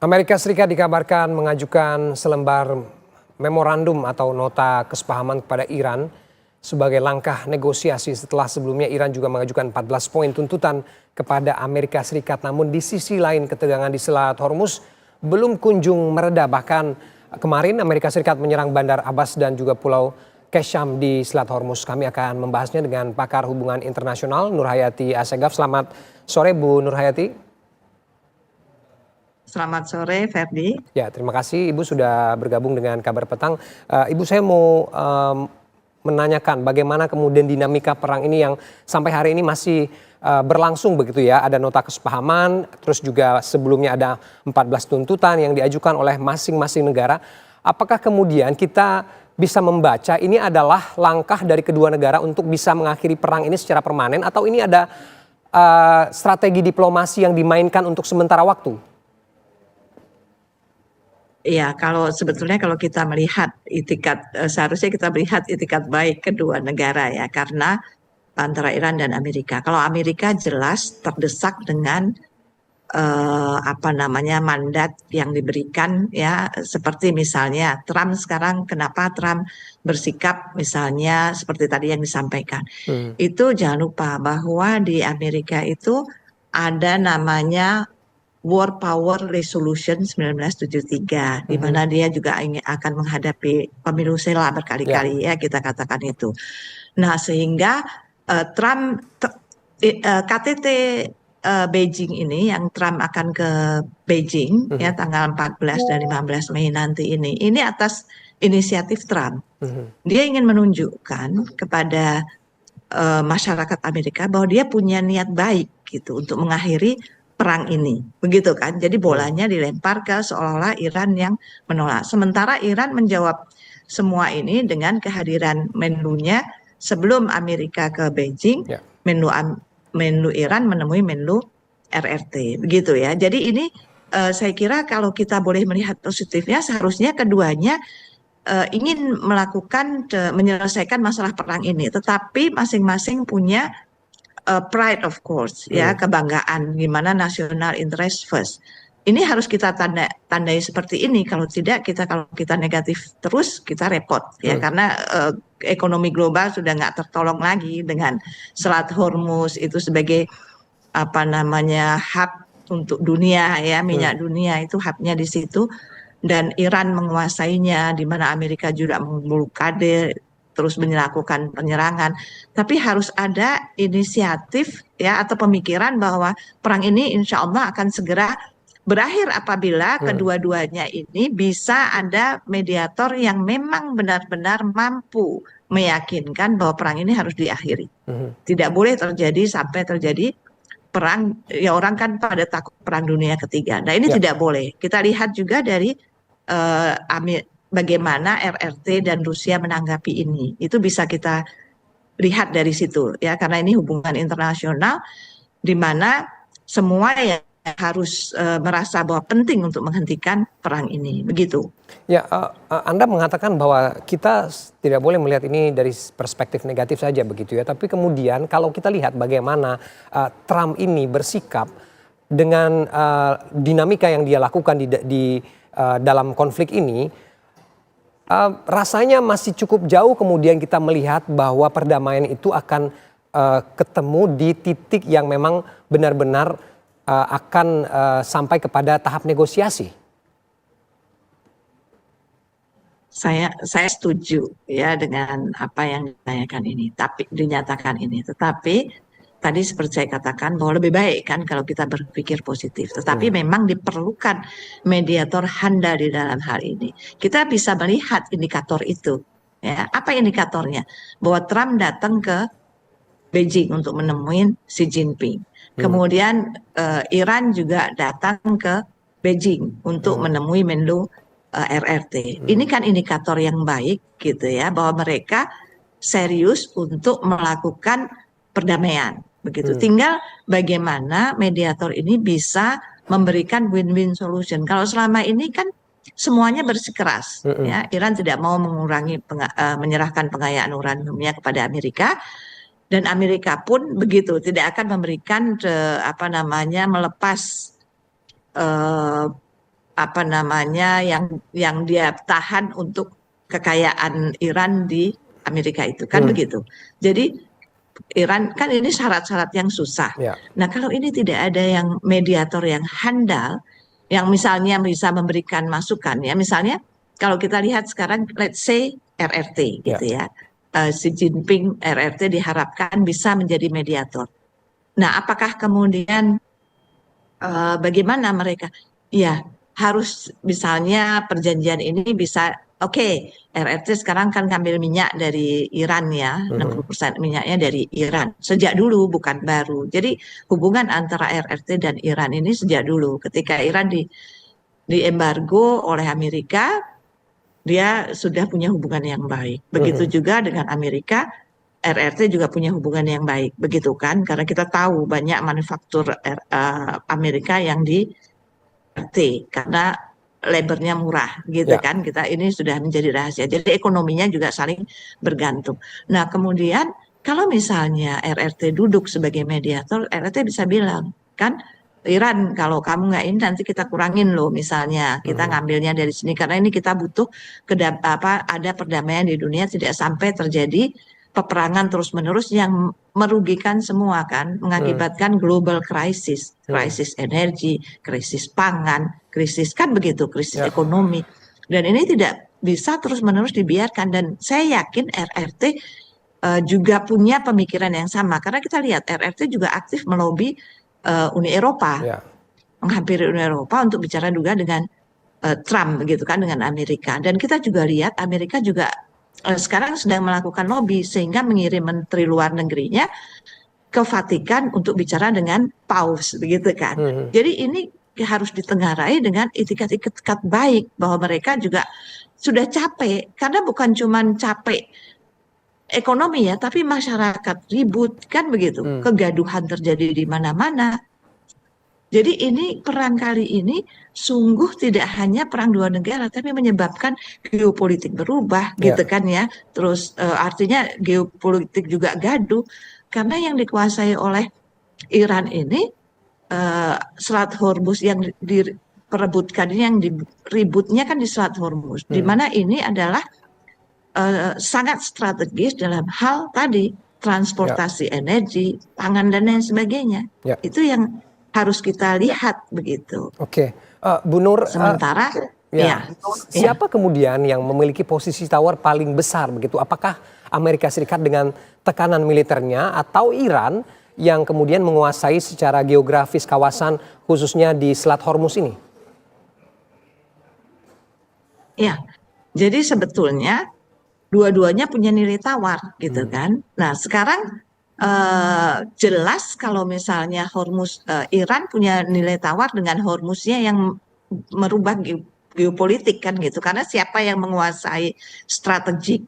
Amerika Serikat dikabarkan mengajukan selembar memorandum atau nota kesepahaman kepada Iran sebagai langkah negosiasi setelah sebelumnya Iran juga mengajukan 14 poin tuntutan kepada Amerika Serikat. Namun di sisi lain ketegangan di Selat Hormuz belum kunjung mereda. Bahkan kemarin Amerika Serikat menyerang Bandar Abbas dan juga Pulau Qeshm di Selat Hormuz. Kami akan membahasnya dengan pakar hubungan internasional Nur Hayati Assegaf. Selamat sore Bu Nur Hayati. Selamat sore, Ferdi. Ya, terima kasih Ibu sudah bergabung dengan Kabar Petang. Ibu, saya mau menanyakan bagaimana kemudian dinamika perang ini yang sampai hari ini masih berlangsung begitu ya. Ada nota kesepahaman, terus juga sebelumnya ada 14 tuntutan yang diajukan oleh masing-masing negara. Apakah kemudian kita bisa membaca ini adalah langkah dari kedua negara untuk bisa mengakhiri perang ini secara permanen, atau ini ada strategi diplomasi yang dimainkan untuk sementara waktu? Ya, sebetulnya kalau kita melihat seharusnya kita melihat itikat baik kedua negara ya, karena antara Iran dan Amerika. Kalau Amerika jelas terdesak dengan mandat yang diberikan ya, seperti misalnya Trump sekarang, kenapa Trump bersikap misalnya seperti tadi yang disampaikan. Itu jangan lupa bahwa di Amerika itu ada namanya War Power Resolution 1973, di mana dia juga akan menghadapi pemilu sela berkali-kali ya, kita katakan itu. Nah, sehingga Trump KTT Beijing ini, yang Trump akan ke Beijing ya tanggal 14 dan 15 Mei nanti ini atas inisiatif Trump. Dia ingin menunjukkan kepada masyarakat Amerika bahwa dia punya niat baik gitu untuk mengakhiri perang ini, begitu kan? Jadi bolanya dilempar ke seolah-olah Iran yang menolak. Sementara Iran menjawab semua ini dengan kehadiran Menlunya sebelum Amerika ke Beijing. Menlu Iran menemui Menlu RRT, begitu ya. Jadi ini saya kira kalau kita boleh melihat positifnya, seharusnya keduanya ingin menyelesaikan masalah perang ini, tetapi masing-masing punya pride of course ya, kebanggaan, gimana national interest first. Ini harus kita tandai seperti ini, kalau kita negatif terus kita repot ya, karena ekonomi global sudah nggak tertolong lagi dengan Selat Hormuz itu sebagai hub untuk dunia ya, minyak dunia itu hubnya di situ, dan Iran menguasainya, di mana Amerika juga memblokade terus melakukan penyerangan. Tapi harus ada inisiatif ya, atau pemikiran bahwa perang ini insya Allah akan segera berakhir apabila kedua-duanya ini bisa ada mediator yang memang benar-benar mampu meyakinkan bahwa perang ini harus diakhiri. Tidak boleh sampai terjadi perang, ya orang kan pada takut perang dunia ketiga. Nah ini tidak boleh. Kita lihat juga dari bagaimana RRT dan Rusia menanggapi ini. Itu bisa kita lihat dari situ ya, karena ini hubungan internasional di mana semua yang harus merasa bahwa penting untuk menghentikan perang ini, begitu. Ya, Anda mengatakan bahwa kita tidak boleh melihat ini dari perspektif negatif saja begitu ya, tapi kemudian kalau kita lihat bagaimana Trump ini bersikap dengan dinamika yang dia lakukan di dalam konflik ini, rasanya masih cukup jauh kemudian kita melihat bahwa perdamaian itu akan ketemu di titik yang memang benar-benar akan sampai kepada tahap negosiasi. Saya setuju ya dengan apa yang dinyatakan ini. Tetapi tadi seperti saya katakan bahwa lebih baik kan kalau kita berpikir positif. Tetapi memang diperlukan mediator handal di dalam hal ini. Kita bisa melihat indikator itu. Ya, apa indikatornya? Bahwa Trump datang ke Beijing untuk menemui Xi Jinping. Kemudian Iran juga datang ke Beijing untuk menemui Menlu RRT. Ini kan indikator yang baik gitu ya, bahwa mereka serius untuk melakukan perdamaian. Begitu. Tinggal bagaimana mediator ini bisa memberikan win-win solution. Kalau selama ini kan semuanya bersikeras, ya, Iran tidak mau menyerahkan pengayaan uraniumnya kepada Amerika, dan Amerika pun begitu, tidak akan memberikan melepas apa namanya yang dia tahan untuk kekayaan Iran di Amerika itu kan begitu. Jadi Iran kan ini syarat-syarat yang susah. Ya. Nah, kalau ini tidak ada yang mediator yang handal, yang misalnya bisa memberikan masukan ya, misalnya kalau kita lihat sekarang, let's say RRT Ya. gitu ya, Xi Jinping RRT diharapkan bisa menjadi mediator. Nah, apakah kemudian bagaimana mereka? Ya, harus misalnya perjanjian ini bisa, oke, RRT sekarang kan ngambil minyak dari Iran ya, 60% minyaknya dari Iran. Sejak dulu, bukan baru. Jadi hubungan antara RRT dan Iran ini sejak dulu. Ketika Iran diembargo oleh Amerika, dia sudah punya hubungan yang baik. Begitu juga dengan Amerika, RRT juga punya hubungan yang baik, begitu kan? Karena kita tahu banyak manufaktur Amerika yang di RT karena labornya murah, gitu Ya. kan? Kita ini sudah menjadi rahasia. Jadi ekonominya juga saling bergantung. Nah, kemudian kalau misalnya RRT duduk sebagai mediator, RRT bisa bilang, kan? Iran, kalau kamu nggak ini nanti kita kurangin loh, misalnya kita ngambilnya dari sini karena ini kita butuh ada perdamaian di dunia, tidak sampai terjadi peperangan terus-menerus yang merugikan semua kan, mengakibatkan global crisis, krisis energi, krisis pangan, krisis kan begitu, krisis Ya. ekonomi. Dan ini tidak bisa terus-menerus dibiarkan, dan saya yakin RRT juga punya pemikiran yang sama karena kita lihat RRT juga aktif melobi Uni Eropa, Ya. menghampiri Uni Eropa untuk bicara juga dengan Trump begitu kan, dengan Amerika. Dan kita juga lihat Amerika juga sekarang sedang melakukan lobby sehingga mengirim menteri luar negerinya ke Vatikan untuk bicara dengan Paus begitu kan. Jadi ini harus ditengarai dengan itikat-itikat baik bahwa mereka juga sudah capek, karena bukan cuma capek ekonomi ya, tapi masyarakat ribut kan begitu, kegaduhan terjadi di mana-mana. Jadi ini perang kali ini sungguh tidak hanya perang dua negara, tapi menyebabkan geopolitik berubah, gitu kan ya. Terus artinya geopolitik juga gaduh, karena yang dikuasai oleh Iran ini Selat Hormuz yang diperebutkan ini, yang ributnya kan di Selat Hormuz, di mana ini adalah sangat strategis dalam hal tadi transportasi energi, pangan dan lain sebagainya. Ya. Itu yang harus kita lihat begitu. Oke, Bu Nur. Sementara, siapa kemudian yang memiliki posisi tawar paling besar begitu? Apakah Amerika Serikat dengan tekanan militernya atau Iran yang kemudian menguasai secara geografis kawasan khususnya di Selat Hormuz ini? Ya, jadi sebetulnya dua-duanya punya nilai tawar gitu kan. Nah sekarang jelas kalau misalnya Hormuz, Iran punya nilai tawar dengan Hormuznya yang merubah geopolitik kan gitu. Karena siapa yang menguasai strategik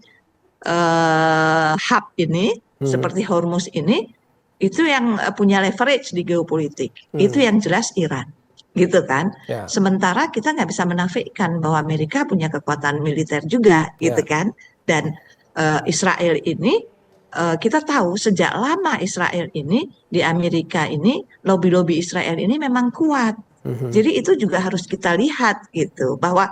hub ini seperti Hormuz ini, itu yang punya leverage di geopolitik. Itu yang jelas Iran. Gitu kan. Ya. Sementara kita nggak bisa menafikan bahwa Amerika punya kekuatan militer juga gitu kan. Dan Israel ini kita tahu sejak lama Israel ini di Amerika ini, lobby-lobby Israel ini memang kuat. Jadi itu juga harus kita lihat gitu, bahwa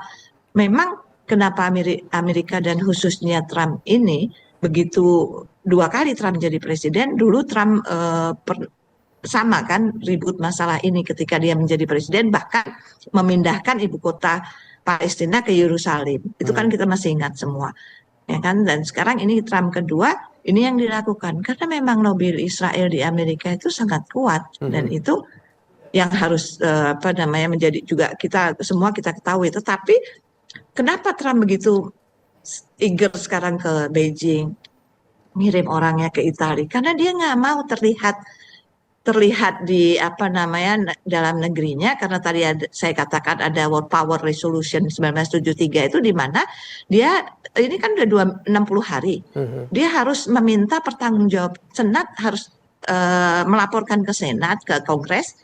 memang kenapa Amerika dan khususnya Trump ini begitu, 2 kali Trump jadi presiden. Dulu Trump sama kan ribut masalah ini ketika dia menjadi presiden, bahkan memindahkan ibu kota Palestina ke Yerusalem. Itu kan kita masih ingat semua. Ya kan, dan sekarang ini Trump kedua, ini yang dilakukan karena memang lobby Israel di Amerika itu sangat kuat, dan itu yang harus menjadi juga kita semua kita ketahui. Tetapi kenapa Trump begitu eager sekarang ke Beijing, ngirim orangnya ke Italia? Karena dia nggak mau terlihat di dalam negerinya, karena tadi saya katakan ada World Power Resolution 1973 itu, di mana dia ini kan udah 60 hari, dia harus meminta pertanggungjawab, Senat harus melaporkan ke Senat, ke Kongres,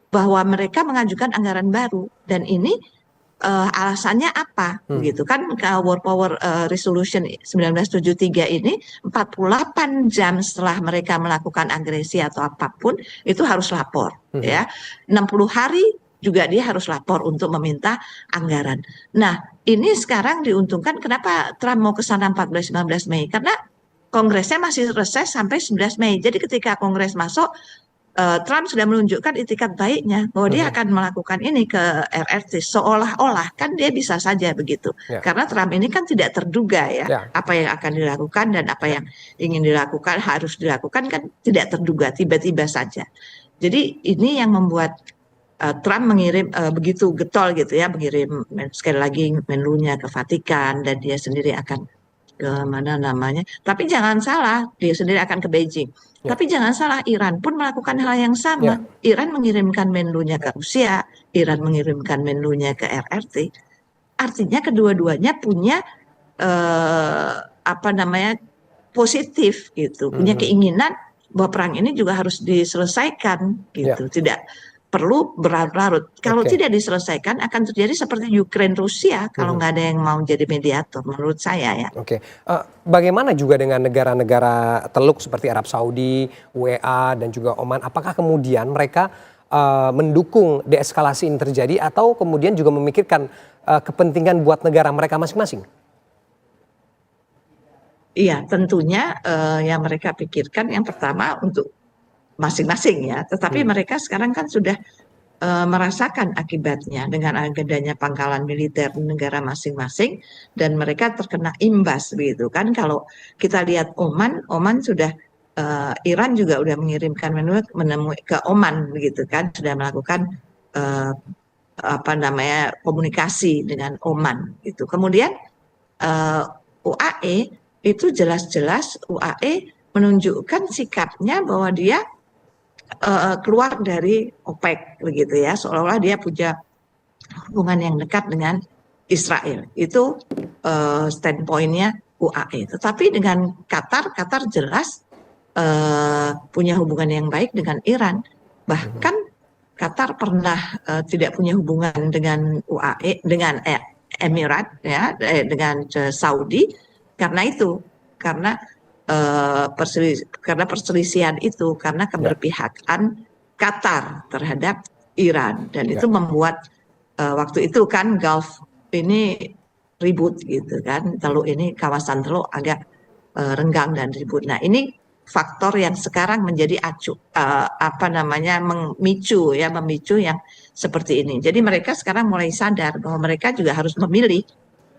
bahwa mereka mengajukan anggaran baru, dan ini alasannya apa gitu kan. World Power Resolution 1973 ini 48 jam setelah mereka melakukan agresi atau apapun itu harus lapor ya. 60 hari juga dia harus lapor untuk meminta anggaran. Nah, ini sekarang diuntungkan kenapa Trump mau ke sana 14-15 Mei? Karena Kongresnya masih reses sampai 11 Mei. Jadi ketika Kongres masuk, Trump sudah menunjukkan itikat baiknya bahwa dia akan melakukan ini ke RRT seolah-olah kan dia bisa saja begitu. Karena Trump ini kan tidak terduga ya apa yang akan dilakukan dan apa yang ingin dilakukan harus dilakukan kan tidak terduga tiba-tiba saja. Jadi ini yang membuat Trump mengirim begitu getol gitu ya, mengirim sekali lagi menlunya ke Vatikan dan dia sendiri akan ke mana namanya. Tapi jangan salah, dia sendiri akan ke Beijing. Tapi jangan salah, Iran pun melakukan hal yang sama. Iran mengirimkan menlunya ke Rusia, Iran mengirimkan menlunya ke RRT. Artinya kedua-duanya punya positif gitu, punya keinginan bahwa perang ini juga harus diselesaikan gitu. Tidak perlu berlarut-larut. Kalau tidak diselesaikan akan terjadi seperti Ukraina Rusia kalau nggak ada yang mau jadi mediator menurut saya ya. Bagaimana juga dengan negara-negara Teluk seperti Arab Saudi, UEA dan juga Oman? Apakah kemudian mereka mendukung deeskalasi ini terjadi atau kemudian juga memikirkan kepentingan buat negara mereka masing-masing? Iya, tentunya yang mereka pikirkan yang pertama untuk masing-masing ya, tetapi mereka sekarang kan sudah merasakan akibatnya dengan adanya pangkalan militer di negara masing-masing dan mereka terkena imbas begitu kan. Kalau kita lihat Oman sudah Iran juga sudah mengirimkan menemui ke Oman begitu kan, sudah melakukan komunikasi dengan Oman gitu. Kemudian UAE itu jelas-jelas UAE menunjukkan sikapnya bahwa dia keluar dari OPEC begitu ya, seolah-olah dia punya hubungan yang dekat dengan Israel. Itu standpointnya UAE. Tetapi dengan Qatar jelas punya hubungan yang baik dengan Iran. Bahkan Qatar pernah tidak punya hubungan dengan UAE, dengan Emirat ya, dengan Saudi karena perselisihan itu, karena keberpihakan Qatar terhadap Iran dan itu membuat waktu itu kan Gulf ini ribut gitu kan, ini kawasan Teluk agak renggang dan ribut. Nah ini faktor yang sekarang menjadi memicu yang seperti ini. Jadi mereka sekarang mulai sadar bahwa mereka juga harus memilih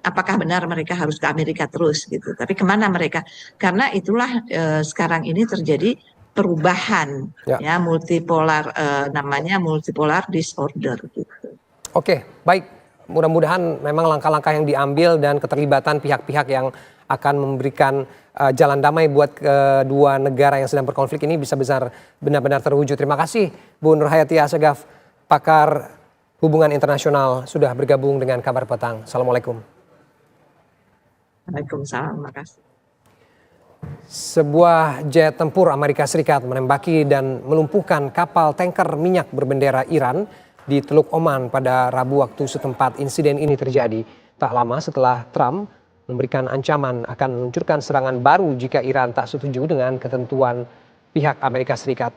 apakah benar mereka harus ke Amerika terus gitu. Tapi kemana mereka? Karena itulah sekarang ini terjadi perubahan ya multipolar, namanya multipolar disorder gitu. Baik. Mudah-mudahan memang langkah-langkah yang diambil dan keterlibatan pihak-pihak yang akan memberikan jalan damai buat kedua negara yang sedang berkonflik ini bisa benar-benar terwujud. Terima kasih Bu Nur Hayati Assegaf, pakar hubungan internasional sudah bergabung dengan Kabar Petang. Assalamualaikum. Waalaikumsalam, terima kasih. Sebuah jet tempur Amerika Serikat menembaki dan melumpuhkan kapal tanker minyak berbendera Iran di Teluk Oman pada Rabu waktu setempat. Insiden ini terjadi tak lama setelah Trump memberikan ancaman akan meluncurkan serangan baru jika Iran tak setuju dengan ketentuan pihak Amerika Serikat.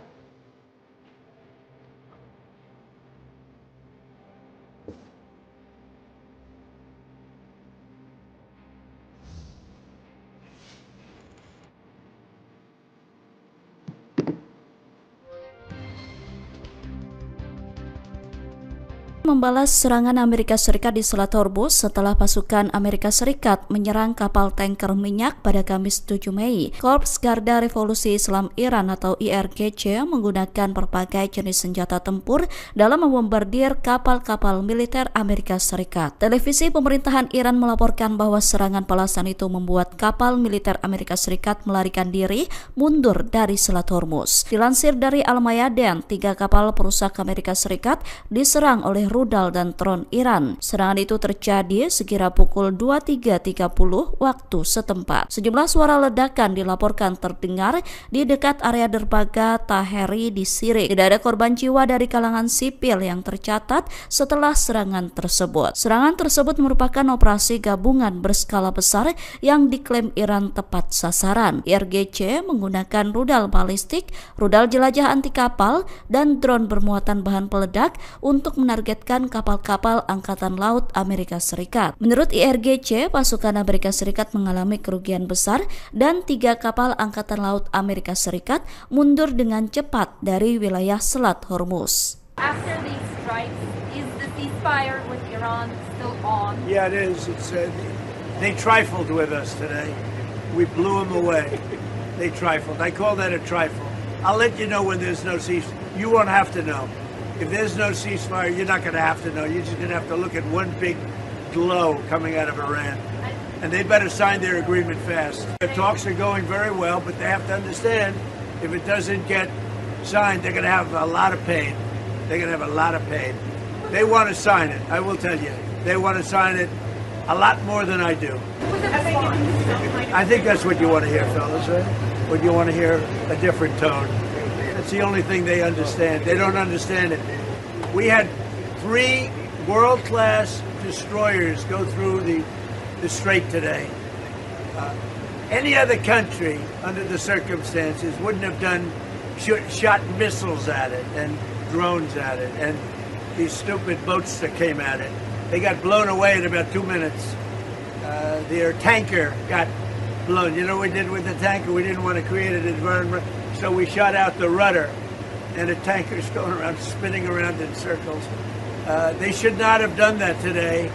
Membalas serangan Amerika Serikat di Selat Hormuz setelah pasukan Amerika Serikat menyerang kapal tanker minyak pada Kamis 7 Mei. Korps Garda Revolusi Islam Iran atau IRGC menggunakan berbagai jenis senjata tempur dalam membombardir kapal-kapal militer Amerika Serikat. Televisi pemerintahan Iran melaporkan bahwa serangan balasan itu membuat kapal militer Amerika Serikat melarikan diri mundur dari Selat Hormuz. Dilansir dari Al Mayadin, 3 kapal perusak Amerika Serikat diserang oleh rudal dan drone Iran. Serangan itu terjadi sekira pukul 23.30 waktu setempat. Sejumlah suara ledakan dilaporkan terdengar di dekat area dermaga Taheri di Sirik. Tidak ada korban jiwa dari kalangan sipil yang tercatat setelah serangan tersebut. Serangan tersebut merupakan operasi gabungan berskala besar yang diklaim Iran tepat sasaran. IRGC menggunakan rudal balistik, rudal jelajah anti kapal, dan drone bermuatan bahan peledak untuk menargetkan kapal-kapal Angkatan Laut Amerika Serikat. Menurut IRGC, pasukan Amerika Serikat mengalami kerugian besar dan 3 kapal Angkatan Laut Amerika Serikat mundur dengan cepat dari wilayah Selat Hormuz. After these strikes, is the ceasefire with Iran still on? Yeah, it is. They trifled with us today. We blew them away. They trifled. I call that a trifle. I'll let you know when there's no ceasefire. You won't have to know. If there's no ceasefire, you're not going to have to know. You're just going to have to look at one big glow coming out of Iran. And they better sign their agreement fast. The talks are going very well, but they have to understand if it doesn't get signed, they're going to have a lot of pain. They're going to have a lot of pain. They want to sign it, I will tell you. They want to sign it a lot more than I do. I think that's what you want to hear, fellas, right? What you want to hear, a different tone. That's the only thing they understand. They don't understand it. We had 3 world-class destroyers go through the strait today. Any other country, under the circumstances, wouldn't have shot missiles at it and drones at it and these stupid boats that came at it. They got blown away in about 2 minutes. Their tanker got blown. You know what we did with the tanker? We didn't want to create an environment, so we shot out the rudder, and the tanker's going around, spinning around in circles. They should not have done that today.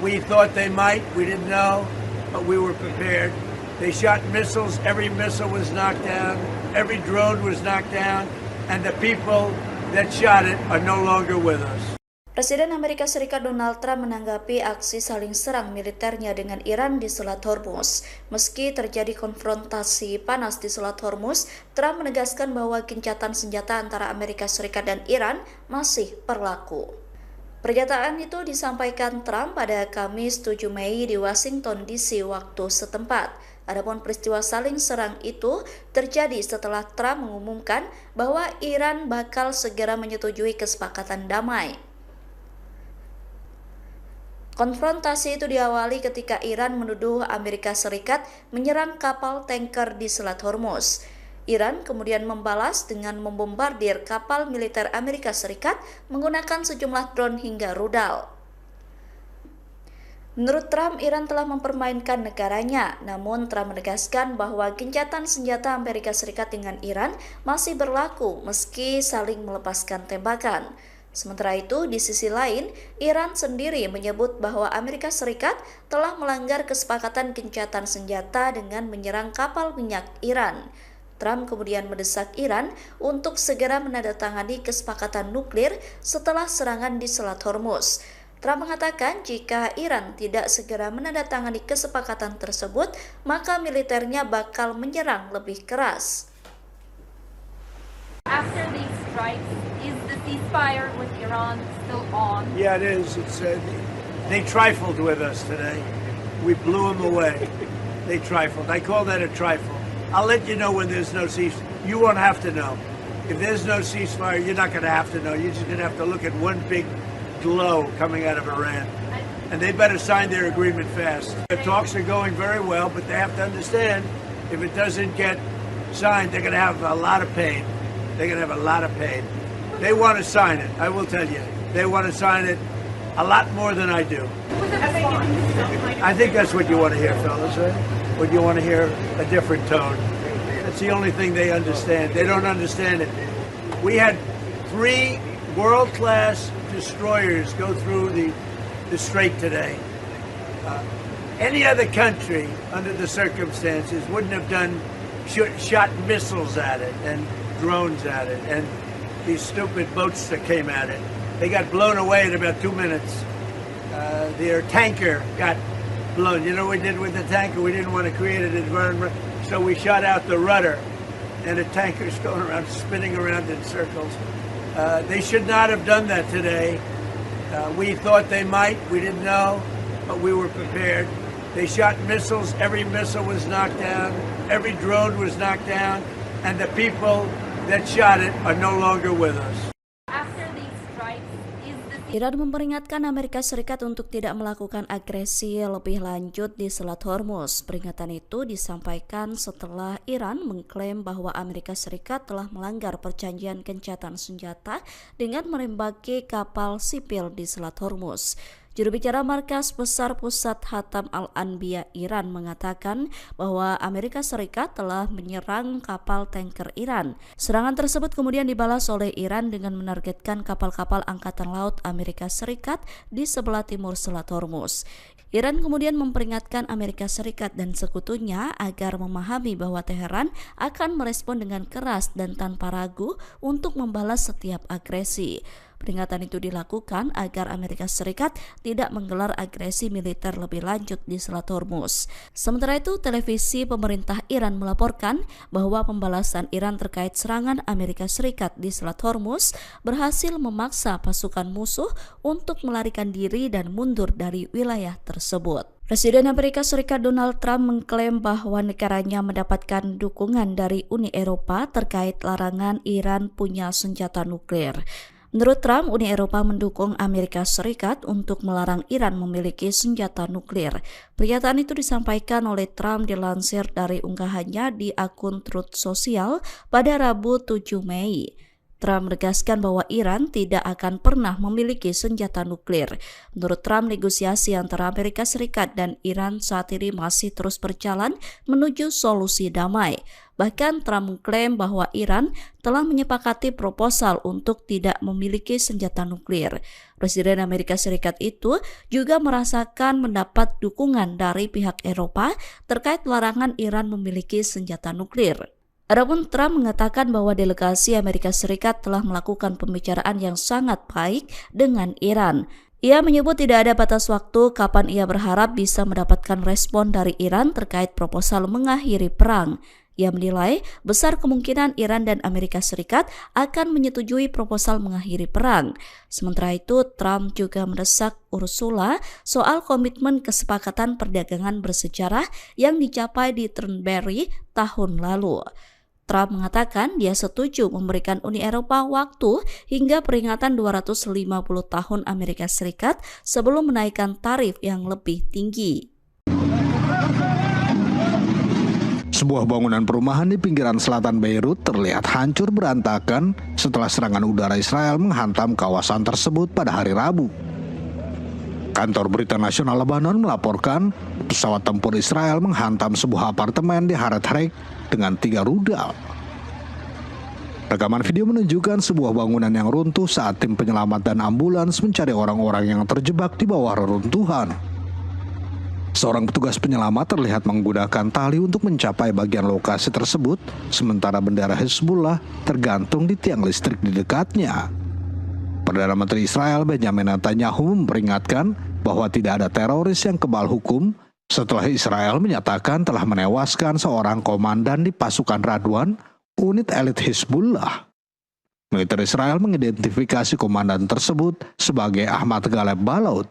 We thought they might. We didn't know, but we were prepared. They shot missiles. Every missile was knocked down. Every drone was knocked down, and the people that shot it are no longer with us. Presiden Amerika Serikat Donald Trump menanggapi aksi saling serang militernya dengan Iran di Selat Hormuz. Meski terjadi konfrontasi panas di Selat Hormuz, Trump menegaskan bahwa gencatan senjata antara Amerika Serikat dan Iran masih berlaku. Pernyataan itu disampaikan Trump pada Kamis 7 Mei di Washington DC waktu setempat. Adapun peristiwa saling serang itu terjadi setelah Trump mengumumkan bahwa Iran bakal segera menyetujui kesepakatan damai. Konfrontasi itu diawali ketika Iran menuduh Amerika Serikat menyerang kapal tanker di Selat Hormuz. Iran kemudian membalas dengan membombardir kapal militer Amerika Serikat menggunakan sejumlah drone hingga rudal. Menurut Trump, Iran telah mempermainkan negaranya, namun Trump menegaskan bahwa gencatan senjata Amerika Serikat dengan Iran masih berlaku meski saling melepaskan tembakan. Sementara itu, di sisi lain, Iran sendiri menyebut bahwa Amerika Serikat telah melanggar kesepakatan gencatan senjata dengan menyerang kapal minyak Iran. Trump kemudian mendesak Iran untuk segera menandatangani kesepakatan nuklir setelah serangan di Selat Hormuz. Trump mengatakan jika Iran tidak segera menandatangani kesepakatan tersebut, maka militernya bakal menyerang lebih keras. After these strikes, is the ceasefire with Iran still on? Yeah, it is. They trifled with us today. We blew them away. They trifled. I call that a trifle. I'll let you know when there's no ceasefire. You won't have to know. If there's no ceasefire, you're not going to have to know. You're just going to have to look at one big glow coming out of Iran. And they better sign their agreement fast. The talks are going very well, but they have to understand if it doesn't get signed, they're going to have a lot of pain. They're going to have a lot of pain. They want to sign it, I will tell you. They want to sign it a lot more than I do. I think that's what you want to hear, fellas, right? What you want to hear, a different tone. That's the only thing they understand. They don't understand it. We had 3 world-class destroyers go through the strait today. Any other country, under the circumstances, wouldn't have shot missiles at it and drones at it and these stupid boats that came at it. They got blown away in about 2 minutes. Their tanker got blown. You know what we did with the tanker? We didn't want to create an environment, so we shot out the rudder, and the tanker's going around, spinning around in circles. They should not have done that today. We thought they might. We didn't know, but we were prepared. They shot missiles. Every missile was knocked down. Every drone was knocked down. And the people that shot it are no longer with us. After these strikes, is the Iran memperingatkan Amerika Serikat untuk tidak melakukan agresi lebih lanjut di Selat Hormuz. Peringatan itu disampaikan setelah Iran mengklaim bahwa Amerika Serikat telah melanggar perjanjian gencatan senjata dengan menembaki kapal sipil di Selat Hormuz. Juru bicara Markas Besar Pusat Hatam Al-Anbiya Iran mengatakan bahwa Amerika Serikat telah menyerang kapal tanker Iran. Serangan tersebut kemudian dibalas oleh Iran dengan menargetkan kapal-kapal Angkatan Laut Amerika Serikat di sebelah timur Selat Hormuz. Iran kemudian memperingatkan Amerika Serikat dan sekutunya agar memahami bahwa Teheran akan merespon dengan keras dan tanpa ragu untuk membalas setiap agresi. Peringatan itu dilakukan agar Amerika Serikat tidak menggelar agresi militer lebih lanjut di Selat Hormuz. Sementara itu, televisi pemerintah Iran melaporkan bahwa pembalasan Iran terkait serangan Amerika Serikat di Selat Hormuz berhasil memaksa pasukan musuh untuk melarikan diri dan mundur dari wilayah tersebut. Presiden Amerika Serikat Donald Trump mengklaim bahwa negaranya mendapatkan dukungan dari Uni Eropa terkait larangan Iran punya senjata nuklir. Menurut Trump, Uni Eropa mendukung Amerika Serikat untuk melarang Iran memiliki senjata nuklir. Pernyataan itu disampaikan oleh Trump dilansir dari unggahannya di akun Truth Social pada Rabu 7 Mei. Trump menegaskan bahwa Iran tidak akan pernah memiliki senjata nuklir. Menurut Trump, negosiasi antara Amerika Serikat dan Iran saat ini masih terus berjalan menuju solusi damai. Bahkan Trump mengklaim bahwa Iran telah menyepakati proposal untuk tidak memiliki senjata nuklir. Presiden Amerika Serikat itu juga merasakan mendapat dukungan dari pihak Eropa terkait larangan Iran memiliki senjata nuklir. Adapun Trump mengatakan bahwa delegasi Amerika Serikat telah melakukan pembicaraan yang sangat baik dengan Iran. Ia menyebut tidak ada batas waktu kapan ia berharap bisa mendapatkan respon dari Iran terkait proposal mengakhiri perang. Ia menilai besar kemungkinan Iran dan Amerika Serikat akan menyetujui proposal mengakhiri perang. Sementara itu, Trump juga mendesak Ursula soal komitmen kesepakatan perdagangan bersejarah yang dicapai di Turnberry tahun lalu. Trump mengatakan dia setuju memberikan Uni Eropa waktu hingga peringatan 250 tahun Amerika Serikat sebelum menaikkan tarif yang lebih tinggi. Sebuah bangunan perumahan di pinggiran selatan Beirut terlihat hancur berantakan setelah serangan udara Israel menghantam kawasan tersebut pada hari Rabu. Kantor Berita Nasional Lebanon melaporkan pesawat tempur Israel menghantam sebuah apartemen di Haret Hareik dengan 3 rudal. Rekaman video menunjukkan sebuah bangunan yang runtuh saat tim penyelamat dan ambulans mencari orang-orang yang terjebak di bawah reruntuhan. Seorang petugas penyelamat terlihat menggunakan tali untuk mencapai bagian lokasi tersebut, sementara bendera Hezbollah tergantung di tiang listrik di dekatnya. Perdana Menteri Israel Benjamin Netanyahu memperingatkan bahwa tidak ada teroris yang kebal hukum setelah Israel menyatakan telah menewaskan seorang komandan di pasukan Radwan, unit elit Hezbollah. Militer Israel mengidentifikasi komandan tersebut sebagai Ahmad Galeb Balaut.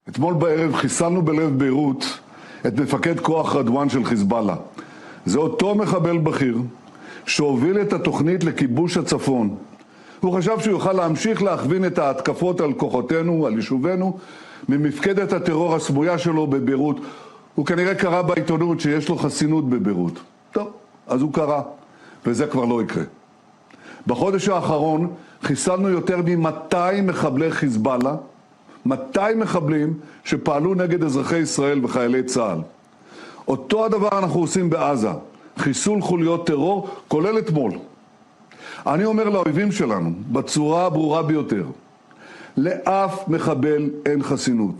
אתמול בערב חיסלנו בלב ביירות את מפקד כוח רדואן של חיזבאללה. זה אותו מחבל בכיר שהוביל את התוכנית לכיבוש הצפון. הוא חשב שהוא יוכל להמשיך להכווין את ההתקפות על כוחותינו, על יישובינו, ממפקדת הטרור הסמויה שלו בביירות. הוא כנראה קרא בעיתונות שיש לו חסינות בביירות. טוב, אז הוא קרא, וזה כבר לא יקרה. בחודש האחרון חיסלנו יותר מ-200 מחבלי חיזבאללה, 200 מחבלים שפעלו נגד אזרחי ישראל וחיילי צה"ל. אותו הדבר אנחנו עושים בעזה, חיסול חוליות טרור, כולל אתמול. אני אומר לאויבים שלנו, בצורה הברורה ביותר, לאף מחבל אין חסינות.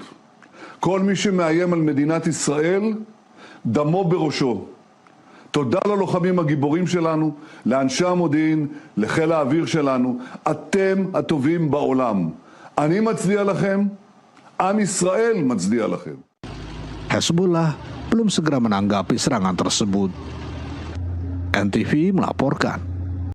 כל מי שמאיים על מדינת ישראל, דמו בראשו. תודה ללוחמים הגיבורים שלנו, לאנשי המודיעין, לחיל האוויר שלנו. אתם הטובים בעולם. אני מצדיע לכם, עם ישראל מצדיע לכם. Hezbollah belum segera menanggapi serangan tersebut. NTV melaporkan.